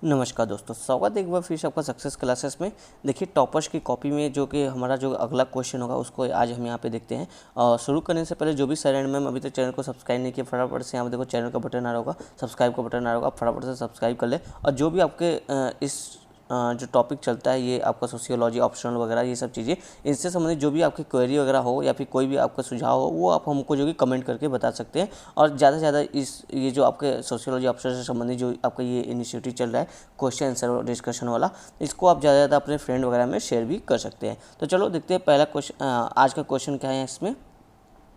नमस्कार दोस्तों, स्वागत है एक बार फिर से आपका सक्सेस क्लासेस में। देखिए टॉपर्स की कॉपी में जो कि हमारा जो अगला क्वेश्चन होगा उसको आज हम यहाँ पे देखते हैं। और शुरू करने से पहले जो भी सर मैम अभी तक चैनल को सब्सक्राइब नहीं किया, फटाफट से यहाँ पे देखो चैनल का बटन आ रहा होगा, सब्सक्राइब का बटन आ रहा होगा, आप फटाफट से सब्सक्राइब कर ले। और जो भी आपके इस जो टॉपिक चलता है, ये आपका सोशियोलॉजी ऑप्शनल वगैरह ये सब चीज़ें, इससे संबंधित जो भी आपकी क्वेरी वगैरह हो या फिर कोई भी आपका सुझाव हो, वो आप हमको जो कि कमेंट करके बता सकते हैं। और ज़्यादा से ज़्यादा ये जो आपके सोशियोलॉजी ऑप्शन से संबंधित जो आपका ये इनिशिएटिव चल रहा है क्वेश्चन आंसर डिस्कशन वाला, इसको आप ज़्यादा से ज़्यादा अपने फ्रेंड वगैरह में शेयर भी कर सकते हैं। तो चलो देखते हैं पहला क्वेश्चन, आज का क्वेश्चन क्या है। इसमें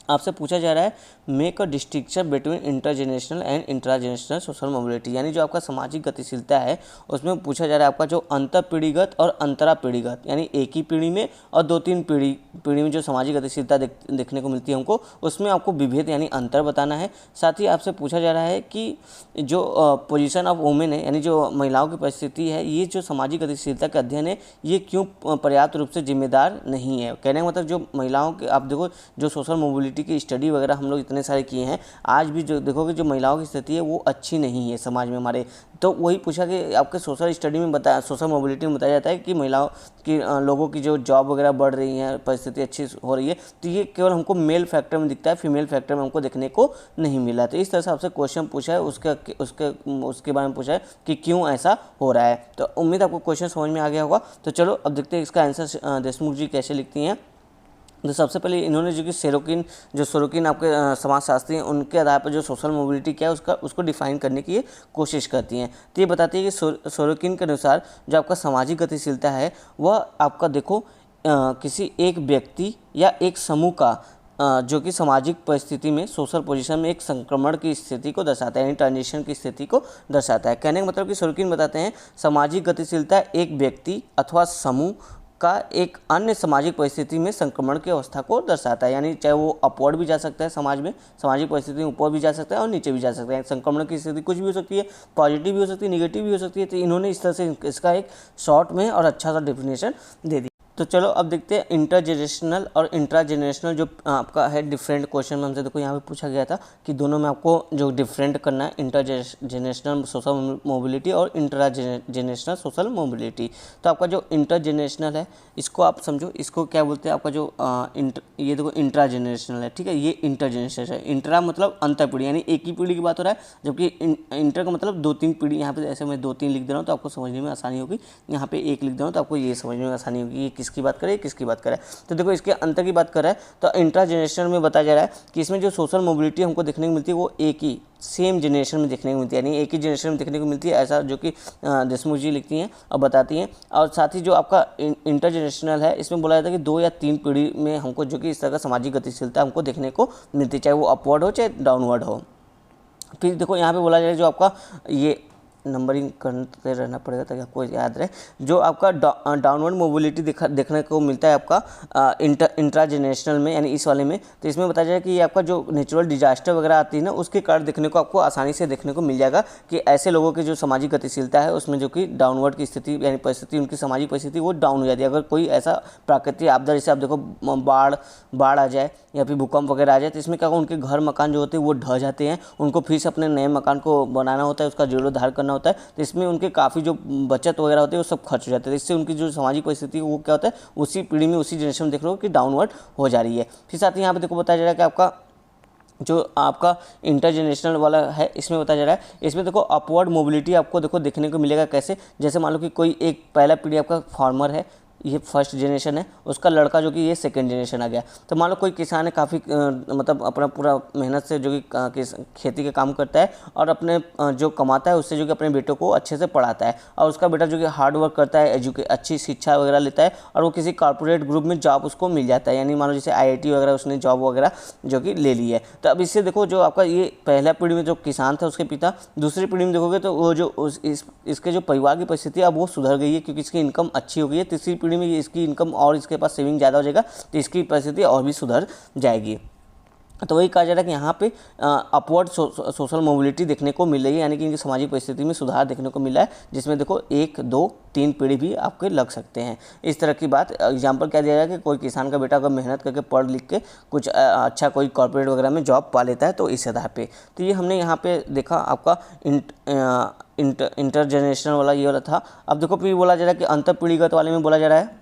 आपसे पूछा जा रहा है make a distinction between intergenerational and intragenerational social mobility, यानी जो आपका सामाजिक गतिशीलता है उसमें पूछा जा रहा है आपका जो अंतर पीढ़ीगत और अंतरा पीढ़ीगत, यानी एक ही पीढ़ी में और दो तीन पीढ़ी में जो सामाजिक गतिशीलता देखने को मिलती है हमको, उसमें आपको विभेद यानी अंतर बताना है। साथ ही आपसे पूछा जा रहा है कि जो पोजीशन ऑफ वुमेन है, यानी जो महिलाओं की परिस्थिति है, ये जो सामाजिक गतिशीलता का अध्ययन है ये क्यों पर्याप्त रूप से जिम्मेदार नहीं है। कहने का मतलब जो महिलाओं के, आप देखो जो सोशल मोबिलिटी की स्टडी वगैरह हम लोग इतने सारे किए हैं, आज भी जो देखोगे जो महिलाओं की स्थिति है वो अच्छी नहीं है समाज में हमारे। तो वही पूछा कि आपके सोशल स्टडी में बताया, सोशल मोबिलिटी में बताया जाता है कि महिलाओं की लोगों की जो जॉब वगैरह बढ़ रही है, परिस्थिति अच्छी हो रही है, तो ये केवल हमको मेल फैक्टर में दिखता है, फीमेल फैक्टर में हमको देखने को नहीं मिला। तो इस तरह से आपसे क्वेश्चन पूछा है, उसके बारे में पूछा है कि क्यों ऐसा हो रहा है। तो उम्मीद आपको क्वेश्चन समझ में आ गया होगा। तो चलो अब देखते हैं इसका आंसर देशमुख जी कैसे लिखती हैं। तो सबसे पहले इन्होंने जो कि सोरोकिन आपके समाजशास्त्री हैं, उनके आधार पर जो सोशल मोबिलिटी क्या है उसको डिफाइन करने की ये कोशिश करती हैं। तो ये बताती है कि सोरोकिन के अनुसार जो आपका सामाजिक गतिशीलता है वह आपका देखो किसी एक व्यक्ति या एक समूह का जो कि सामाजिक परिस्थिति में सोशल पोजीशन में एक संक्रमण की स्थिति को दर्शाता है, यानी ट्रांजिशन की स्थिति को दर्शाता है। कहने का मतलब कि सोरोकिन बताते हैं सामाजिक गतिशीलता एक व्यक्ति अथवा समूह का एक अन्य सामाजिक परिस्थिति में संक्रमण की अवस्था को दर्शाता है, यानी चाहे वो अपवर्ड भी जा सकता है समाज में, सामाजिक परिस्थिति में ऊपर भी जा सकता है और नीचे भी जा सकता है। संक्रमण की स्थिति कुछ भी हो सकती है, पॉजिटिव भी हो सकती है, निगेटिव भी हो सकती है। तो इन्होंने इस तरह से इसका एक शॉर्ट में और अच्छा सा डेफिनेशन दे दिया। तो चलो अब देखते हैं इंटरजेनरेशनल और इंट्राजेनरेशनल जो आपका है डिफरेंट क्वेश्चन में हमसे देखो यहाँ पे पूछा गया था कि दोनों में आपको जो डिफरेंट करना है, इंटरजेनरेशनल सोशल मोबिलिटी और इंट्राजेनरेशनल सोशल मोबिलिटी। तो आपका जो इंटरजेनरेशनल है इसको आप समझो, इसको क्या बोलते हैं आपका जो ये देखो इंट्राजेनरेशनल है, ठीक है, ये इंटरजेनरेशनल है। इंट्रा मतलब अंतर पीढ़ी, यानी एक ही पीढ़ी की बात हो रहा है, जबकि इंटर का मतलब दो तीन पीढ़ी। यहाँ पे ऐसे मैं दो तीन लिख दे रहा हूँ तो आपको समझने में आसानी होगी, यहाँ पे एक लिख दे रहा हूँ तो आपको ये समझने में आसानी होगी ये किसकी बात करे किसकी बात करे। तो देखो इसके अंतर की बात कर रहा है तो इंट्रा जनरेशन में बताया जा रहा है कि इसमें जो सोशल मोबिलिटी हमको देखने को मिलती है वो एक ही सेम जनरेशन में देखने को मिलती है, यानी एक ही जनरेशन में देखने को मिलती है, ऐसा जो कि देशमुख जी लिखती हैं और बताती हैं। और साथ ही जो आपका इंटर जनरेशनल है इसमें बोला जाता है कि दो या तीन पीढ़ी में हमको जो कि इस तरह का सामाजिक गतिशीलता हमको देखने को मिलती है, चाहे वो अपवर्ड हो चाहे डाउनवर्ड हो। फिर देखो यहाँ पे बोला जाए जो आपका ये नंबरिंग करते रहना पड़ेगा ताकि आपको याद रहे, जो आपका डाउनवर्ड मोबिलिटी देखने को मिलता है आपका इंट्रा जनरेशनल में, यानी इस वाले में। तो इसमें बताया जाए कि ये आपका जो नेचुरल डिजास्टर वगैरह आती है ना, उसके कारण देखने को आपको आसानी से देखने को मिल जाएगा कि ऐसे लोगों की जो सामाजिक गतिशीलता है उसमें जो कि डाउनवर्ड की स्थिति यानी परिस्थिति, उनकी सामाजिक परिस्थिति वो डाउन हो जाती है। अगर कोई ऐसा प्राकृतिक आपदा जैसे आप देखो बाढ़ आ जाए या फिर भूकंप वगैरह आ जाए, तो इसमें क्या होगा, उनके घर मकान जो होते हैं वो ढह जाते हैं, उनको फिर से अपने नए मकान को बनाना होता है, उसका जीर्णोद्धार करना होता है। तो इसमें उनके काफ़ी जो बचत वगैरह होती है वो सब खर्च हो जाते हैं। इससे उनकी जो सामाजिक परिस्थिति है वो क्या होता है, उसी पीढ़ी में उसी जनरेशन में देख रहे हो कि डाउनवर्ड हो जा रही है। फिर साथ ही यहाँ पे देखो बताया जा रहा है कि आपका जो आपका इंटरजेनरेशनल वाला है इसमें बताया जा रहा है, इसमें देखो अपवर्ड मोबिलिटी आपको देखो देखने को मिलेगा कैसे। जैसे मान लो कि कोई एक पहला पीढ़ी आपका फार्मर है, ये फर्स्ट जनरेशन है, उसका लड़का जो कि ये सेकंड जनरेशन आ गया। तो मान लो कोई किसान है, काफ़ी मतलब अपना पूरा मेहनत से जो कि खेती का काम करता है और अपने जो कमाता है उससे जो कि अपने बेटों को अच्छे से पढ़ाता है, और उसका बेटा जो कि हार्ड वर्क करता है, अच्छी शिक्षा वगैरह लेता है और वो किसी कॉर्पोरेट ग्रुप में जॉब उसको मिल जाता है, यानी मान लो जैसे IIT वगैरह उसने जॉब वगैरह जो कि ले ली है। तो अब इससे देखो जो आपका ये पहला पीढ़ी में जो किसान था उसके पिता, दूसरी पीढ़ी में देखोगे तो वो जो इसके जो परिवार की परिस्थिति अब वो सुधर गई है क्योंकि इसकी इनकम अच्छी हो गई है। तीसरी पीढ़ी में इसकी इनकम और इसके पास सेविंग ज़्यादा हो जाएगा तो इसकी परिस्थिति और भी सुधर जाएगी। तो वही कहा जा रहा है कि यहाँ पे अपवर्ड सोशल मोबिलिटी देखने को मिल रही है, यानी कि इनकी सामाजिक परिस्थिति में सुधार देखने को मिला है, जिसमें देखो एक दो तीन पीढ़ी भी आपके लग सकते हैं। इस तरह की बात एग्जांपल क्या दिया जाए कि कोई किसान का बेटा अगर मेहनत करके पढ़ लिख के कुछ अच्छा कोई कॉर्पोरेट वगैरह में जॉब पा लेता है तो इस आधार पे। तो ये हमने यहाँ पे देखा आपका इंटरजेनरेशनल वाला ये वाला था। अब देखो फिर बोला जा रहा है कि अंतर पीढ़ीगत वाले में बोला जा रहा है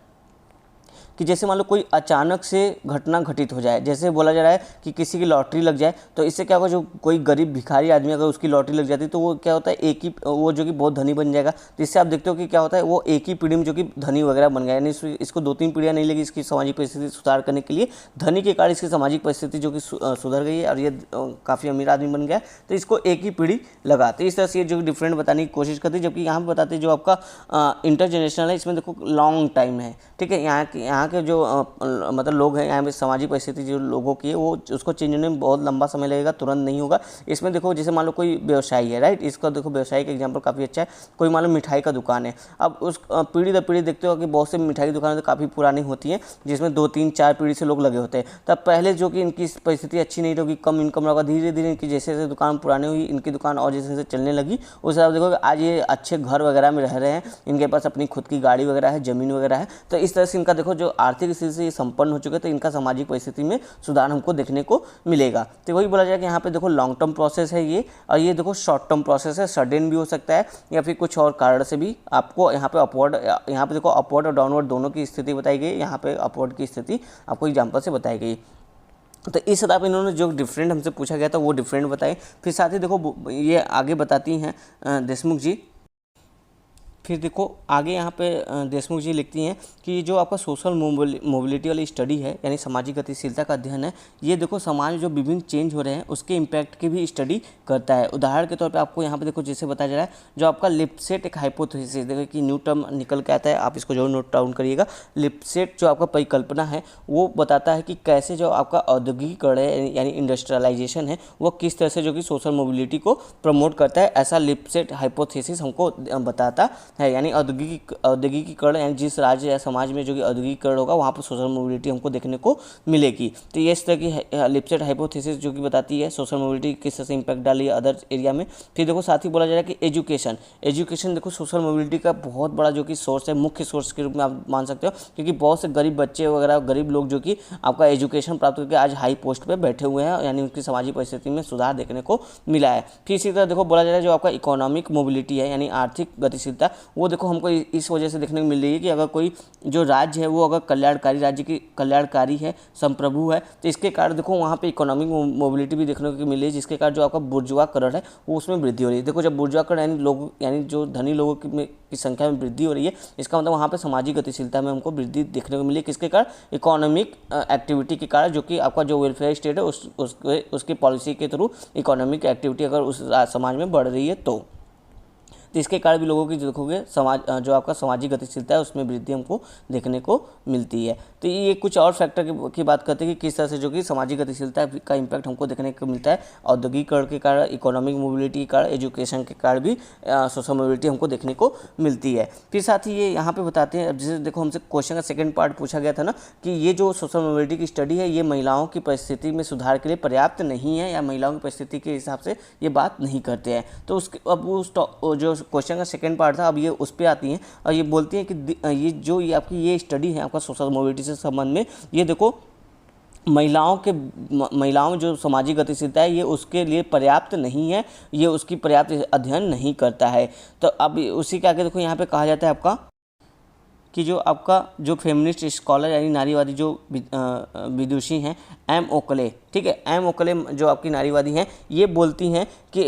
कि जैसे मान लो कोई अचानक से घटना घटित हो जाए, जैसे बोला जा रहा है कि किसी की लॉटरी लग जाए, तो इससे क्या होगा, जो कोई गरीब भिखारी आदमी अगर उसकी लॉटरी लग जाती है तो वो क्या होता है, एक ही वो जो कि बहुत धनी बन जाएगा। तो इससे आप देखते हो कि क्या होता है, वो एक ही पीढ़ी में जो कि धनी वगैरह बन गया, यानी इसको 2-3 पीढ़ियाँ नहीं लगी इसकी सामाजिक परिस्थिति सुधार करने के लिए। धनी के कारण इसकी सामाजिक परिस्थिति जो कि सुधर गई है और ये काफ़ी अमीर आदमी बन गया, तो इसको एक ही पीढ़ी लगा। तो इस तरह से ये जो डिफरेंट बताने की कोशिश करती है। जबकि यहाँ पर बताते हैं जो आपका इंटरजेनरेशनल है, इसमें देखो लॉन्ग टाइम है, ठीक है। यहाँ के जो मतलब लोग हैं, यहाँ पे सामाजिक परिस्थिति जो लोगों की है वो उसको चेंज होने में बहुत लंबा समय लगेगा, तुरंत नहीं होगा। इसमें देखो जैसे मान लो कोई व्यवसायी है, राइट, इसका देखो व्यवसायी का एग्जांपल काफ़ी अच्छा है। कोई मान लो मिठाई का दुकान है, अब उस पीढ़ी दर पीढ़ी देखते हो कि बहुत से मिठाई की दुकानें तो काफ़ी पुरानी होती हैं, जिसमें 2-3-4 पीढ़ी से लोग लगे होते हैं। तब पहले जो कि इनकी परिस्थिति अच्छी नहीं होगी, कम इनकम होगा, धीरे धीरे इनकी जैसे जैसे दुकान पुरानी हुई, इनकी दुकान और जैसे जैसे चलने लगी, उस हिसाब से देखो आज ये अच्छे घर वगैरह में रह रहे हैं, इनके पास अपनी खुद की गाड़ी वगैरह है, ज़मीन वगैरह है। तो इस तरह से इनका देखो जो आर्थिक स्थिति से संपन्न हो चुके हैं, तो इनका सामाजिक परिस्थिति में सुधार हमको देखने को मिलेगा। तो वही बोला जाए कि यहाँ पे देखो लॉन्ग टर्म प्रोसेस है ये, और ये देखो शॉर्ट टर्म प्रोसेस है, सडन भी हो सकता है या फिर कुछ और कारण से भी। आपको यहाँ पे अपवर्ड, यहाँ पे देखो अपवर्ड और डाउनवर्ड दोनों की स्थिति बताई गई, यहाँ पे अपवर्ड की स्थिति आपको एग्जाम्पल से बताई गई। तो इस तरह इन्होंने जो डिफरेंट हमसे पूछा गया था वो डिफरेंट बताए। फिर साथ ही देखो ये आगे बताती हैं देशमुख जी। फिर देखो आगे यहाँ पे देशमुख जी लिखती हैं कि जो आपका सोशल मोबिलिटी वाली स्टडी है, यानी सामाजिक गतिशीलता का अध्ययन है, ये देखो समाज में जो विभिन्न चेंज हो रहे हैं उसके इम्पैक्ट की भी स्टडी करता है। उदाहरण के तौर पे आपको यहाँ पे देखो जैसे बताया जा रहा है, जो आपका लिप्सेट एक हाइपोथेसिस, देखो कि न्यू टर्म निकल के आता है, आप इसको जरूर नोट डाउन करिएगा। लिप्सेट जो आपका परिकल्पना है वो बताता है कि कैसे जो आपका औद्योगिकीकरण है यानी इंडस्ट्रियलाइजेशन है वो किस तरह से जो कि सोशल मोबिलिटी को प्रमोट करता है, ऐसा लिप्सेट हाइपोथेसिस हमको बताता है। यानी औद्योगिकीकरण, यानी जिस राज्य या समाज में जो कि औद्योगिकीकरण होगा वहाँ पर सोशल मोबिलिटी हमको देखने को मिलेगी। तो ये इस तरह की लिप्सेट हाइपोथेसिस जो कि बताती है सोशल मोबिलिटी किस तरह से इंपैक्ट डाली है अदर एरिया में। फिर देखो साथ ही बोला जा रहा है कि एजुकेशन देखो सोशल मोबिलिटी का बहुत बड़ा जो कि सोर्स है, मुख्य सोर्स के रूप में आप मान सकते हो, क्योंकि बहुत से गरीब बच्चे वगैरह, गरीब लोग जो कि आपका एजुकेशन प्राप्त करके आज हाई पोस्ट पर बैठे हुए हैं, यानी उनकी सामाजिक परिस्थिति में सुधार देखने को मिला है। फिर इसी तरह देखो बोला जा रहा है जो आपका इकोनॉमिक मोबिलिटी है यानी आर्थिक गतिशीलता, वो देखो हमको इस वजह से देखने को मिल रही है कि अगर कोई जो राज्य है वो अगर कल्याणकारी राज्य की कल्याणकारी है, संप्रभु है, तो इसके कारण देखो वहाँ पे इकोनॉमिक मोबिलिटी भी देखने को मिली है, जिसके कारण जो आपका बुर्जुआकरण है वो उसमें वृद्धि हो रही है। देखो जब बुर्जुआकरण यानी लोग, यानी जो धनी लोगों की संख्या में वृद्धि हो रही है, इसका मतलब वहाँ पे सामाजिक गतिशीलता में हमको वृद्धि देखने को मिली। किसके कारण? इकोनॉमिक एक्टिविटी के कारण, जो कि आपका जो वेलफेयर स्टेट है उसकी पॉलिसी के थ्रू इकोनॉमिक एक्टिविटी अगर उस समाज में बढ़ रही है तो इसके कारण भी लोगों की देखोगे समाज जो आपका सामाजिक गतिशीलता है उसमें वृद्धि हमको देखने को मिलती है। तो ये कुछ और फैक्टर की बात करते हैं कि किस तरह से जो कि सामाजिक गतिशीलता का इम्पैक्ट हमको देखने को मिलता है। औद्योगिकीकरण के कारण, इकोनॉमिक मोबिलिटी के कारण, एजुकेशन के कारण भी सोशल मोबिलिटी हमको देखने को मिलती है। फिर साथ ही ये यहाँ पे बताते हैं, जैसे देखो हमसे क्वेश्चन का सेकंड पार्ट पूछा गया था ना कि ये जो सोशल मोबिलिटी की स्टडी है ये महिलाओं की परिस्थिति में सुधार के लिए पर्याप्त नहीं है या महिलाओं की परिस्थिति के हिसाब से ये बात नहीं करते हैं। तो उसके अब उस जो क्वेश्चन का सेकंड पार्ट था, अब ये उस पर आती हैं और ये बोलती हैं कि ये जो ये आपकी ये स्टडी है आपका सोशल मोबिलिटी से संबंध में, ये देखो महिलाओं में जो सामाजिक गतिशीलता है ये उसके लिए पर्याप्त नहीं है, ये उसकी पर्याप्त अध्ययन नहीं करता है। तो अब उसी के आगे देखो यहाँ पे कहा जाता है आपका कि जो आपका जो फेमिनिस्ट स्कॉलर यानी नारीवादी जो विदुषी हैं एम ओकले, ठीक है, एम ओकले जो आपकी नारीवादी हैं, ये बोलती हैं कि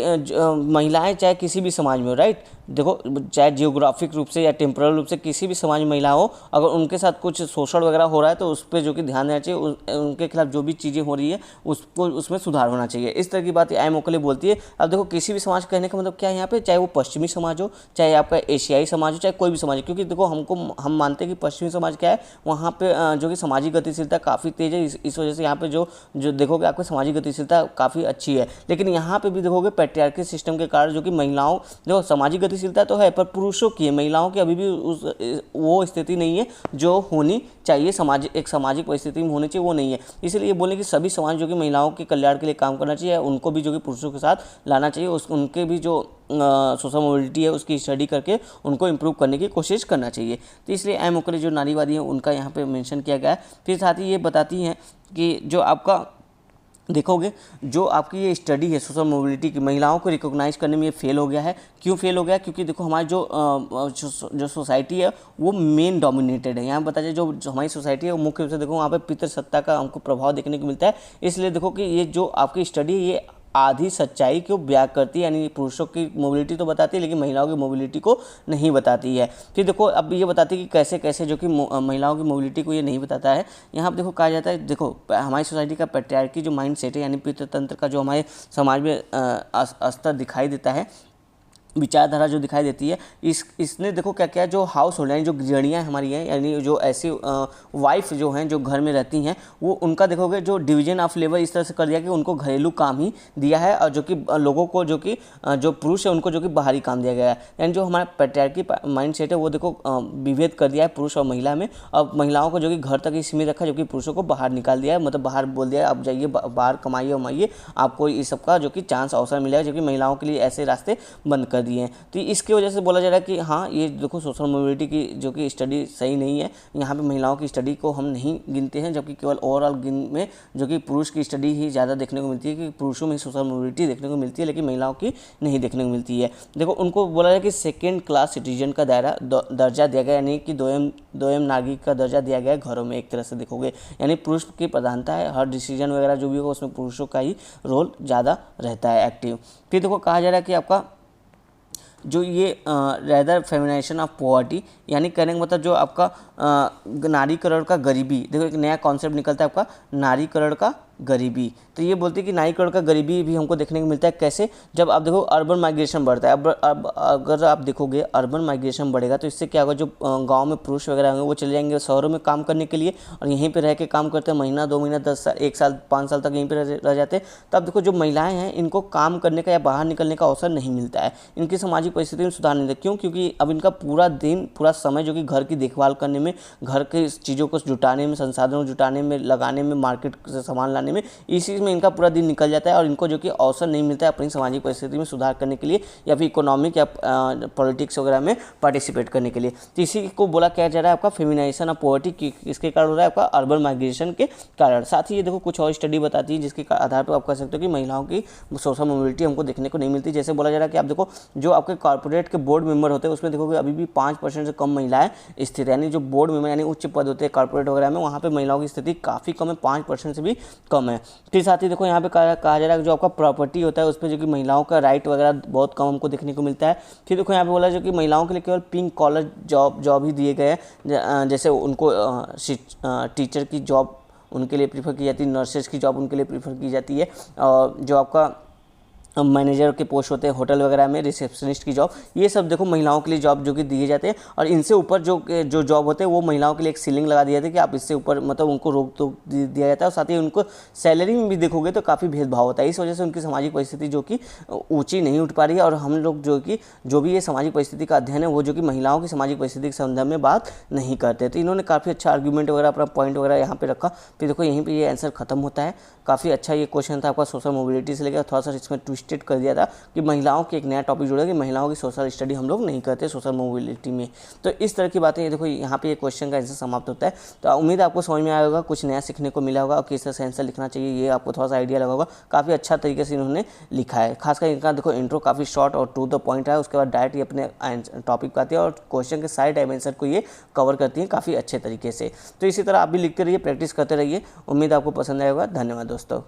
महिलाएं चाहे किसी भी समाज में हो, राइट, देखो चाहे जियोग्राफिक रूप से या टेम्पोरल रूप से किसी भी समाज में महिला हो, अगर उनके साथ कुछ शोषण वगैरह हो रहा है तो उस पर जो कि ध्यान देना चाहिए, उनके खिलाफ जो भी चीज़ें हो रही है उसको उसमें सुधार होना चाहिए। इस तरह की बात एम ओकले बोलती है। अब देखो किसी भी समाज कहने का मतलब क्या है यहाँ पे, चाहे वो पश्चिमी समाज हो, चाहे आपका एशियाई समाज हो, चाहे कोई भी समाज हो, क्योंकि देखो हम मानते हैं कि पश्चिमी समाज क्या है, वहाँ पे जो कि सामाजिक गतिशीलता काफ़ी तेज है, इस वजह से यहाँ पे जो देखोगे आपको सामाजिक गतिशीलता काफ़ी अच्छी है। लेकिन यहाँ पे भी देखोगे पैट्रियार्की सिस्टम के कारण जो कि महिलाओं, देखो सामाजिक गतिशीलता तो है पर पुरुषों की है, महिलाओं की अभी भी वो स्थिति नहीं है जो होनी चाहिए, एक सामाजिक परिस्थिति में होनी चाहिए, वो नहीं है। इसलिए ये बोले कि सभी समाज जो कि महिलाओं के कल्याण के लिए काम करना चाहिए, उनको भी जो कि पुरुषों के साथ लाना चाहिए, उनके भी जो सोशल मोबिलिटी है उसकी स्टडी करके उनको इम्प्रूव करने की कोशिश करना चाहिए। तो इसलिए एम ओकले जो नारीवादी हैं उनका यहाँ पे मेंशन किया गया है। फिर साथ ही ये बताती हैं कि जो आपका देखोगे जो आपकी ये स्टडी है सोशल मोबिलिटी की, महिलाओं को रिकॉग्नाइज करने में ये फेल हो गया है। क्यों फेल हो गया? क्योंकि देखो हमारी जो सोसाइटी है वो मेन डोमिनेटेड है। यहाँ बताया जो हमारी सोसाइटी है वो मुख्य रूप से देखो वहाँ पे पितृसत्ता का हमको प्रभाव देखने को मिलता है। इसलिए देखो कि ये जो आपकी स्टडी है ये आधी सच्चाई को बयां करती है, यानी पुरुषों की मोबिलिटी तो बताती है लेकिन महिलाओं की मोबिलिटी को नहीं बताती है। फिर देखो अब ये बताती है कि कैसे कैसे जो कि महिलाओं की मोबिलिटी को ये नहीं बताता है। यहाँ पर देखो कहा जाता है, देखो हमारी सोसाइटी का पैट्रियार्की जो माइंड सेट है, यानी पितृतंत्र का जो हमारे समाज में स्तर दिखाई देता है, विचारधारा जो दिखाई देती है, इसने देखो क्या क्या जो हाउस होल्ड यानी जो गृहणियाँ हमारी हैं, यानी जो ऐसी वाइफ जो हैं जो घर में रहती हैं, वो उनका देखोगे जो डिवीजन ऑफ लेबर इस तरह से कर दिया कि उनको घरेलू काम ही दिया है, और जो कि लोगों को जो पुरुष है उनको जो कि बाहरी काम दिया गया है। यानी जो हमारा पैट्रियार्की माइंड सेट है वो देखो विभेद कर दिया है पुरुष और महिला में। अब महिलाओं को जो कि घर तक ही सीमित रखा है, जो कि पुरुषों को बाहर निकाल दिया है, मतलब बाहर बोल दिया है अब जाइए बाहर कमाइए उमाइए, आपको इस सब का जो कि चांस अवसर मिलेगा, जो कि महिलाओं के लिए ऐसे रास्ते बंद कर दिए हैं। तो इसकी वजह से बोला जा रहा है कि हाँ ये देखो सोशल मोबिलिटी की जो कि स्टडी सही नहीं है। यहाँ पे महिलाओं की स्टडी को हम नहीं गिनते हैं, जबकि केवल ओवरऑल गिन में जो कि पुरुष की स्टडी ही ज़्यादा देखने को मिलती है, कि पुरुषों में सोशल मोबिलिटी देखने को मिलती है लेकिन महिलाओं की नहीं देखने को मिलती है। देखो उनको बोला जाए कि सेकेंड क्लास सिटीजन का दर्जा दिया गया, यानी कि दोयम नागरिक का दर्जा दिया गया है घरों में। एक तरह से देखोगे यानी पुरुष की प्रधानता है, हर डिसीजन वगैरह जो भी होगा उसमें पुरुषों का ही रोल ज़्यादा रहता है एक्टिव। फिर देखो कहा जा रहा है कि आपका जो ये रेदर फेमिनाइजेशन ऑफ पॉवर्टी, यानी कहने का मतलब जो आपका नारीकरण का गरीबी, देखो एक नया कॉन्सेप्ट निकलता है आपका नारीकरण का गरीबी। तो ये बोलते हैं कि नारीकरण का गरीबी भी हमको देखने को मिलता है। कैसे? जब आप देखो अर्बन माइग्रेशन बढ़ता है। अब अगर आप देखोगे अर्बन माइग्रेशन बढ़ेगा तो इससे क्या होगा, जो गांव में पुरुष वगैरह होंगे वो चले जाएंगे शहरों में काम करने के लिए, और यहीं पे रह के काम करते हैं, महीना 2 महीना 10 साल 1 साल 5 साल तक यहीं पर रह जाते हैं। तो अब देखो जो महिलाएं हैं इनको काम करने का या बाहर निकलने का अवसर नहीं मिलता है, इनकी सामाजिक परिस्थिति में सुधार नहीं होता। क्यों? क्योंकि अब इनका पूरा दिन पूरा समय जो कि घर की देखभाल करने में, घर के चीज़ों को जुटाने में, संसाधनों जुटाने में, लगाने में, मार्केट से सामान लाने में, इस चीज़ में इनका पूरा दिन निकल जाता है, और इनको जो कि अवसर नहीं मिलता है अपनी सामाजिक परिस्थिति में सुधार करने के लिए या फिर इकोनॉमिक या पॉलिटिक्स वगैरह में पार्टिसिपेट करने के लिए। तो इसी को बोला क्या जा रहा है आपका फेमिनाइजेशन ऑफ पॉवर्टी, इसके कारण हो रहा है आपका अर्बन माइग्रेशन के कारण। साथ ही ये देखो कुछ और स्टडी बताती है जिसके आधार पर आप कह सकते हो कि महिलाओं की सोशल मोबिलिटी हमको देखने को नहीं मिलती। जैसे बोला जा रहा है कि आप देखो जो आपके कॉर्पोरेट के बोर्ड मेंबर होते हैं उसमें देखोगे अभी भी 5% से कम महिलाएं स्थित है, यानी जो बोर्ड मेंबर यानी उच्च पद होते हैं कॉर्पोरेट वगैरह में, वहाँ पे महिलाओं की स्थिति काफ़ी कम है, 5% से भी कम है। फिर साथ ही देखो यहाँ पे कहा जा रहा है जो आपका प्रॉपर्टी होता है उस पर जो कि महिलाओं का राइट वगैरह बहुत कम हमको देखने को मिलता है। फिर देखो यहाँ पे बोला जो कि महिलाओं के लिए केवल पिंक कॉलर जॉब ही दिए गए हैं, जैसे उनको टीचर की जॉब उनके लिए प्रीफर की जाती है, नर्सेज की जॉब उनके लिए प्रीफर की जाती है, और जो आपका मैनेजर के पोस्ट होते हैं होटल वगैरह में, रिसेप्शनिस्ट की जॉब, ये सब देखो महिलाओं के लिए जॉब जो कि दिए जाते हैं। और इनसे ऊपर जो जॉब होते हैं वो महिलाओं के लिए एक सीलिंग लगा दिया जाता है कि आप इससे ऊपर मतलब उनको रोक तो दिया जाता है। और साथ ही उनको सैलरी में भी देखोगे तो काफ़ी भेदभाव होता है, इस वजह से उनकी सामाजिक परिस्थिति जो कि ऊँची नहीं उठ पा रही है। और हम लोग जो भी ये सामाजिक परिस्थिति का अध्ययन है वो जो कि महिलाओं की सामाजिक परिस्थिति के संदर्भ में बात नहीं करते। तो इन्होंने काफ़ी अच्छा आर्ग्यूमेंट वगैरह अपना पॉइंट वगैरह यहाँ पे रखा। फिर देखो यहीं पे ये आंसर खत्म होता है। काफ़ी अच्छा ये क्वेश्चन था आपका सोशल मोबिलिटी से लेकर, थोड़ा सा इसमें ट्विस्टेड कर दिया था कि महिलाओं की एक नया टॉपिक जुड़ा कि महिलाओं की सोशल स्टडी हम लोग नहीं करते सोशल मोबिलिटी में। तो इस तरह की बातें ये देखो यहाँ पे ये क्वेश्चन का आंसर समाप्त होता है। तो उम्मीद है आपको समझ में आया होगा, कुछ नया सीखने को मिला होगा और किस तरह से आंसर लिखना चाहिए ये आपको थोड़ा सा आइडिया लगा होगा। काफ़ी अच्छा तरीके से इन्होंने लिखा है, खासकर इनका देखो इंट्रो काफ़ी शॉर्ट और टू द पॉइंट है, उसके बाद डायरेक्ट ये अपने टॉपिक पर आती है और क्वेश्चन के सारे डायमेंशन को ये कवर करती हैं काफ़ी अच्छे तरीके से। तो इसी तरह आप भी लिखते रहिए, प्रैक्टिस करते रहिए। उम्मीद आपको पसंद आएगा। धन्यवाद दोस्तों।